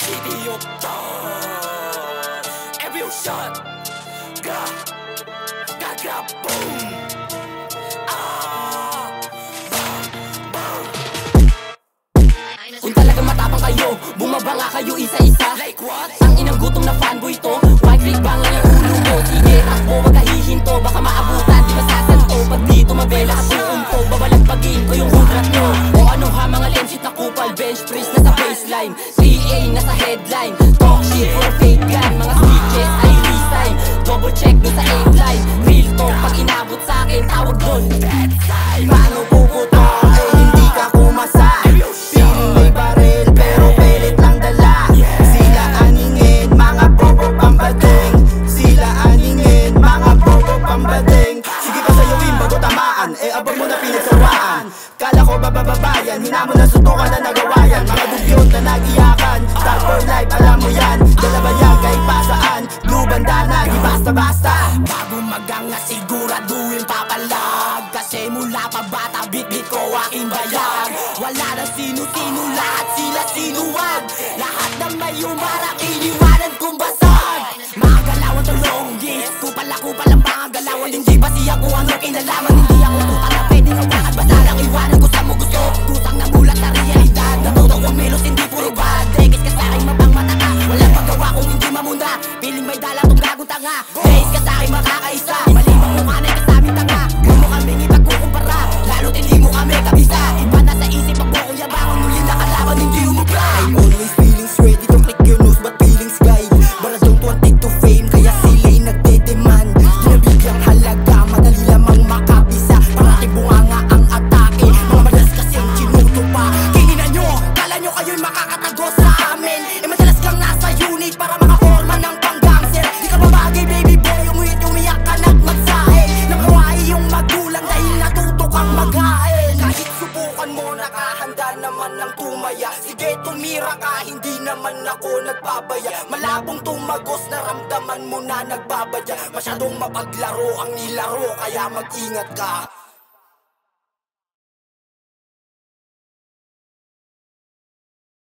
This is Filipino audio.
City of Dawn. Every shot, ga, boom. Kung talaga matapang kayo, bumaba nga kayo isa-isa. Like what? Ang inang gutom na fanboy to. White click bang lang yung ulo mo. Sige, takbo, wag kahihinto. Baka maabutan, di masasanto. Pag dito mabela ka tuumpo, babalagbagin ko yung hudrat nyo. O ano ha, mga lensit na kupal. Bench press na sa baseline, 3A na sa headline. Talk shit for a fake gun. Mga switches ay resign. Double check dun sa A-line. Real talk, pag inabot sa'kin, tawag dun dead side. Paano puputo? Eh, hindi ka kumasa. Feeling may baril, pero pelit lang dala. Sila aningin, mga bobo pambading. Sila aningin, mga bobo pambading. Sige pa sayawin bago tamaan, eh abang mo na pinagsawaan. Kala ko bababayan, hinamon na sutukan na nagawayan. Mga dugyot na nag-iyakan, start for life, alam mo yan. Dalawa yan kahit pa saan, blue bandana, di basta-basta. Bago maganga siguraduhin papalag. Kasi mula pa bata, bit-bit ko aking bayag. Wala na sino-sino, lahat sila sinuwag. Lahat na may umarang iniwanan kong basag. Mga galawan to longgis, kupal ang mga galawan. Hindi ba siya kung ano kinalaman. Hindi ako tutang na pwedeng hawakan. Basta lang iwanan ko sa mo gusto. Kusang na mulat sa realidad. Natuto kong melos, hindi puro bad. Dekis ka sa'kin, mabang mata ka. Walang magawa kung hindi mamuna. Piling may dala tong gagong tanga. Base ka sa'kin makakaisa. Mali bang mukhanay ka sa'min tanga. Huwag mo kaming ipagkukumpara, lalo't hindi mo kami kabisa. Iba na sa isip ang buong yabangan. Muli na kalaban, hindi umubra. I'm always feeling ready to click your nose, but feelings guide. But I don't want it to fame, kaya sila'y nagdedemand. Ginabigyang halaga, madali lamang makapisa. Parating bunganga ang atake, mga madalas kasing kinuto pa. Kinginan nyo, kala nyo kayo'y makakatago sa amin. Eh madalas kang nasa unit para makaforma ng panggangster. Di ka babagay baby boy, umuhit umiyak ka na't magsahe. Nakawahi yung magulang dahil natuto kang maghain. Kahit subukan mo, nakahanda naman ng tumaya. Sige tumira ka, hindi naman ako nagbabaya. Malabong tumagos, naramdaman mo na nagbabadya. Masyadong mapaglaro ang nilaro, kaya mag-ingat ka.